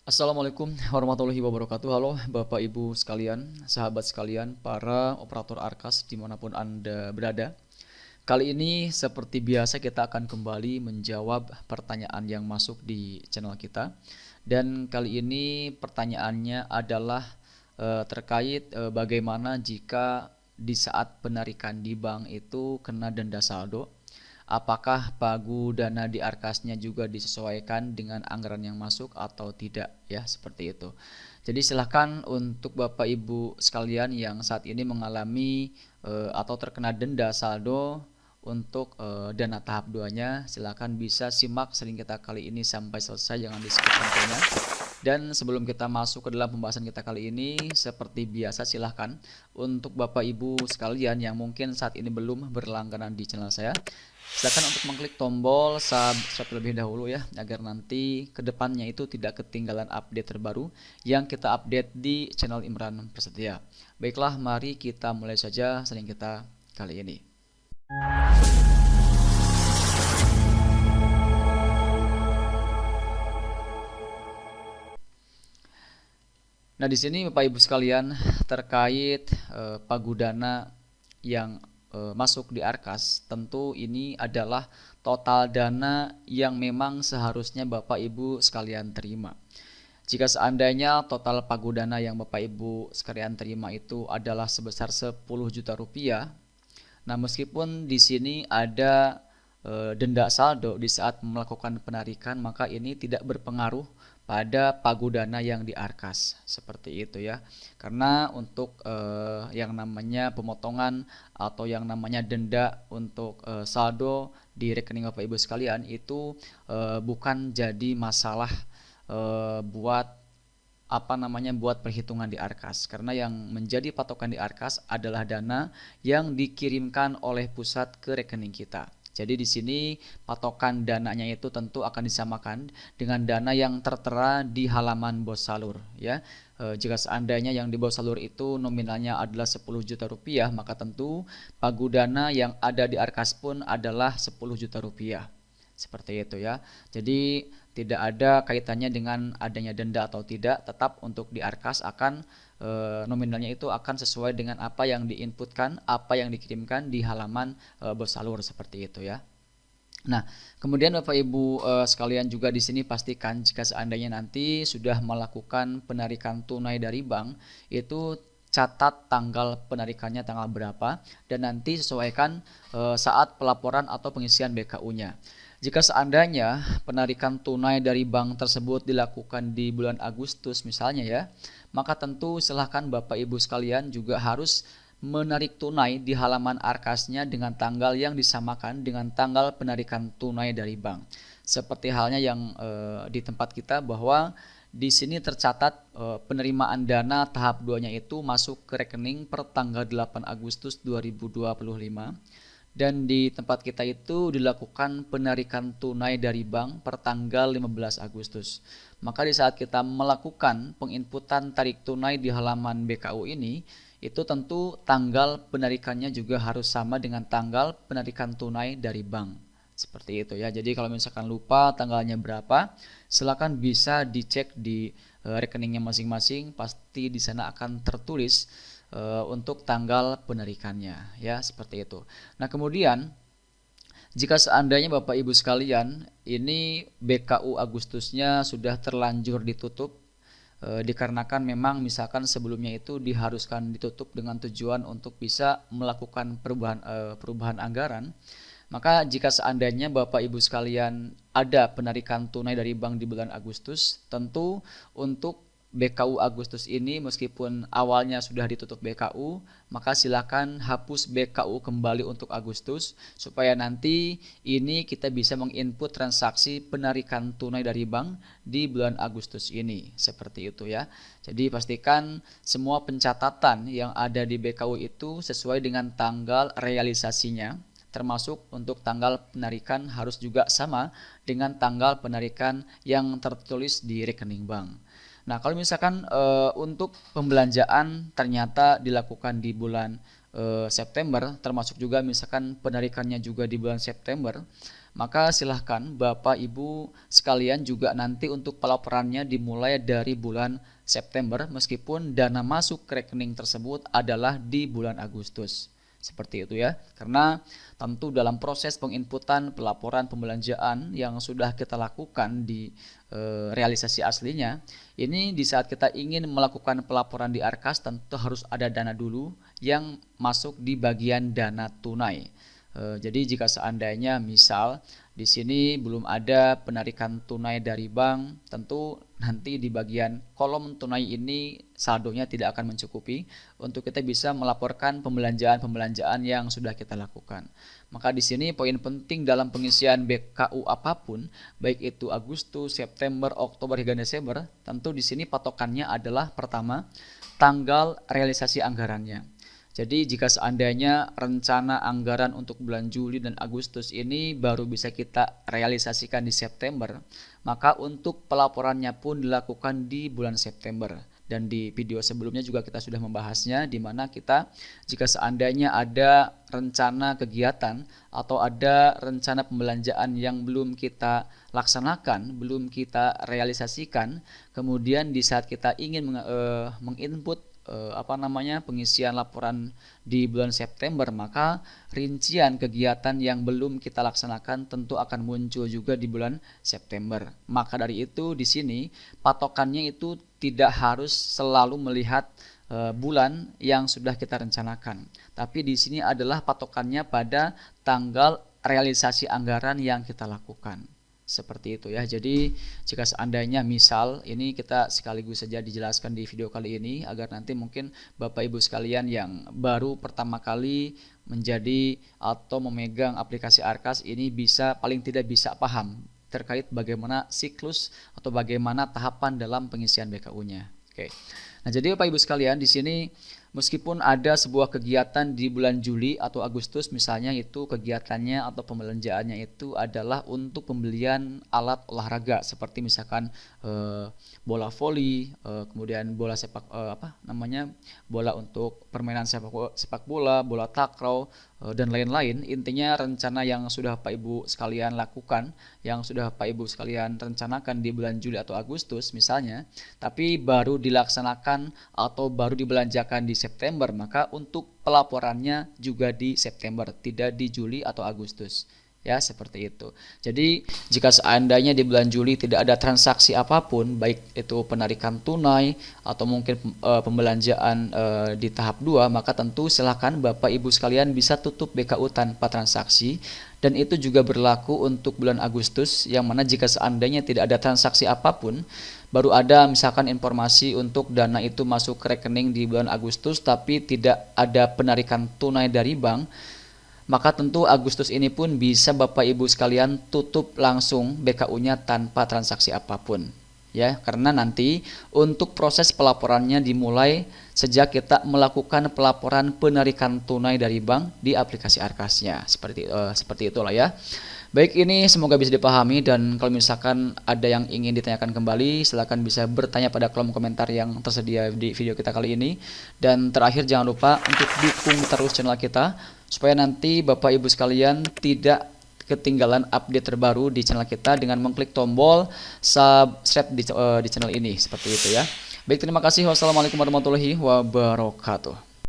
Assalamualaikum warahmatullahi wabarakatuh. Halo Bapak Ibu sekalian, sahabat sekalian, para operator Arkas dimanapun Anda berada. Kali ini seperti biasa kita akan kembali menjawab pertanyaan yang masuk di channel kita. Dan kali ini pertanyaannya adalah terkait bagaimana jika di saat penarikan di bank itu kena denda saldo. Apakah pagu dana di arkasnya juga disesuaikan dengan anggaran yang masuk atau tidak ya, seperti itu. Jadi silahkan untuk Bapak Ibu sekalian yang saat ini mengalami atau terkena denda saldo untuk dana tahap 2-nya, silahkan bisa simak sering kita kali ini sampai selesai, jangan di skip tentunya. Dan sebelum kita masuk ke dalam pembahasan kita kali ini, seperti biasa silahkan untuk Bapak Ibu sekalian yang mungkin saat ini belum berlangganan di channel saya, silakan untuk mengklik tombol subscribe terlebih dahulu ya, agar nanti kedepannya itu tidak ketinggalan update terbaru yang kita update di channel Imran Prasetya. Baiklah, mari kita mulai saja sering kita kali ini. Nah, di sini Bapak Ibu sekalian terkait pagudana yang masuk di Arkas, tentu ini adalah total dana yang memang seharusnya Bapak Ibu sekalian terima. Jika seandainya total pagudana yang Bapak Ibu sekalian terima itu adalah sebesar 10 juta rupiah, nah meskipun di sini ada denda saldo di saat melakukan penarikan, maka ini tidak berpengaruh pada pagudana yang di Arkas, seperti itu ya. Karena untuk yang namanya pemotongan atau yang namanya denda untuk saldo di rekening Bapak Ibu sekalian itu bukan jadi masalah buat perhitungan di Arkas, karena yang menjadi patokan di Arkas adalah dana yang dikirimkan oleh pusat ke rekening kita. Jadi di sini patokan dananya itu tentu akan disamakan dengan dana yang tertera di halaman bos salur ya. Jika seandainya yang di bos salur itu nominalnya adalah 10 juta rupiah, maka tentu pagudana yang ada di Arkas pun adalah 10 juta rupiah. Seperti itu ya. Jadi tidak ada kaitannya dengan adanya denda atau tidak, tetap untuk di Arkas akan nominalnya itu akan sesuai dengan apa yang diinputkan, apa yang dikirimkan di halaman bos salur, seperti itu ya. Nah, kemudian Bapak Ibu sekalian juga di sini pastikan jika seandainya nanti sudah melakukan penarikan tunai dari bank, itu catat tanggal penarikannya tanggal berapa dan nanti sesuaikan saat pelaporan atau pengisian BKU-nya. Jika seandainya penarikan tunai dari bank tersebut dilakukan di bulan Agustus misalnya ya, maka tentu silahkan Bapak Ibu sekalian juga harus menarik tunai di halaman Arkasnya dengan tanggal yang disamakan dengan tanggal penarikan tunai dari bank. Seperti halnya yang di tempat kita, bahwa di sini tercatat penerimaan dana tahap 2-nya itu masuk ke rekening per tanggal 8 Agustus 2025. Dan di tempat kita itu dilakukan penarikan tunai dari bank per tanggal 15 Agustus. Maka di saat kita melakukan penginputan tarik tunai di halaman BKU ini, itu tentu tanggal penarikannya juga harus sama dengan tanggal penarikan tunai dari bank. Seperti itu ya. Jadi kalau misalkan lupa tanggalnya berapa, silakan bisa dicek di rekeningnya masing-masing, pasti di sana akan tertulis untuk tanggal penarikannya ya, seperti itu. Nah, kemudian jika seandainya Bapak Ibu sekalian ini BKU Agustusnya sudah terlanjur ditutup dikarenakan memang misalkan sebelumnya itu diharuskan ditutup dengan tujuan untuk bisa melakukan perubahan anggaran, maka jika seandainya Bapak Ibu sekalian ada penarikan tunai dari bank di bulan Agustus, tentu untuk BKU Agustus ini meskipun awalnya sudah ditutup BKU, maka silakan hapus BKU kembali untuk Agustus supaya nanti ini kita bisa menginput transaksi penarikan tunai dari bank di bulan Agustus ini. Seperti itu ya. Jadi pastikan semua pencatatan yang ada di BKU itu sesuai dengan tanggal realisasinya, termasuk untuk tanggal penarikan harus juga sama dengan tanggal penarikan yang tertulis di rekening bank. Nah, kalau misalkan untuk pembelanjaan ternyata dilakukan di bulan September, termasuk juga misalkan penarikannya juga di bulan September, maka silahkan Bapak Ibu sekalian juga nanti untuk pelaporannya dimulai dari bulan September meskipun dana masuk ke rekening tersebut adalah di bulan Agustus. Seperti itu ya, karena tentu dalam proses penginputan pelaporan pembelanjaan yang sudah kita lakukan di realisasi aslinya, ini di saat kita ingin melakukan pelaporan di Arkas tentu harus ada dana dulu yang masuk di bagian dana tunai. Jadi jika seandainya misal di sini belum ada penarikan tunai dari bank, tentu nanti di bagian kolom tunai ini saldonya tidak akan mencukupi untuk kita bisa melaporkan pembelanjaan-pembelanjaan yang sudah kita lakukan. Maka di sini poin penting dalam pengisian BKU apapun, baik itu Agustus, September, Oktober hingga Desember, tentu di sini patokannya adalah pertama, tanggal realisasi anggarannya. Jadi jika seandainya rencana anggaran untuk bulan Juli dan Agustus ini baru bisa kita realisasikan di September, maka untuk pelaporannya pun dilakukan di bulan September. Dan di video sebelumnya juga kita sudah membahasnya, di mana kita jika seandainya ada rencana kegiatan atau ada rencana pembelanjaan yang belum kita laksanakan, belum kita realisasikan, kemudian di saat kita ingin menginput pengisian laporan di bulan September, maka rincian kegiatan yang belum kita laksanakan tentu akan muncul juga di bulan September. Maka dari itu di sini patokannya itu tidak harus selalu melihat bulan yang sudah kita rencanakan, tapi di sini adalah patokannya pada tanggal realisasi anggaran yang kita lakukan. Seperti itu ya. Jadi jika seandainya misal ini kita sekaligus saja dijelaskan di video kali ini agar nanti mungkin Bapak Ibu sekalian yang baru pertama kali menjadi atau memegang aplikasi Arkas ini bisa paling tidak bisa paham terkait bagaimana siklus atau bagaimana tahapan dalam pengisian BKU-nya. Oke. Nah, jadi Bapak Ibu sekalian di sini meskipun ada sebuah kegiatan di bulan Juli atau Agustus misalnya itu kegiatannya atau pembelanjaannya itu adalah untuk pembelian alat olahraga seperti misalkan bola voli, kemudian bola bola untuk permainan sepak bola, bola takraw dan lain-lain. Intinya rencana yang sudah Bapak Ibu sekalian lakukan, yang sudah Bapak Ibu sekalian rencanakan di bulan Juli atau Agustus misalnya, tapi baru dilaksanakan atau baru dibelanjakan di September, maka untuk pelaporannya juga di September, tidak di Juli atau Agustus. Ya, seperti itu. Jadi, jika seandainya di bulan Juli tidak ada transaksi apapun, baik itu penarikan tunai atau mungkin pembelanjaan di tahap 2, maka tentu silakan Bapak Ibu sekalian bisa tutup BKU tanpa transaksi. Dan itu juga berlaku untuk bulan Agustus, yang mana jika seandainya tidak ada transaksi apapun, baru ada misalkan informasi untuk dana itu masuk ke rekening di bulan Agustus tapi tidak ada penarikan tunai dari bank, maka tentu Agustus ini pun bisa Bapak Ibu sekalian tutup langsung BKU-nya tanpa transaksi apapun. Ya, karena nanti untuk proses pelaporannya dimulai sejak kita melakukan pelaporan penarikan tunai dari bank di aplikasi Arkasnya. Seperti itulah ya. Baik, ini semoga bisa dipahami, dan kalau misalkan ada yang ingin ditanyakan kembali, silakan bisa bertanya pada kolom komentar yang tersedia di video kita kali ini. Dan terakhir jangan lupa untuk dukung terus channel kita supaya nanti Bapak Ibu sekalian tidak ketinggalan update terbaru di channel kita dengan mengklik tombol subscribe di channel ini, seperti itu ya. Baik, terima kasih. Wassalamualaikum warahmatullahi wabarakatuh.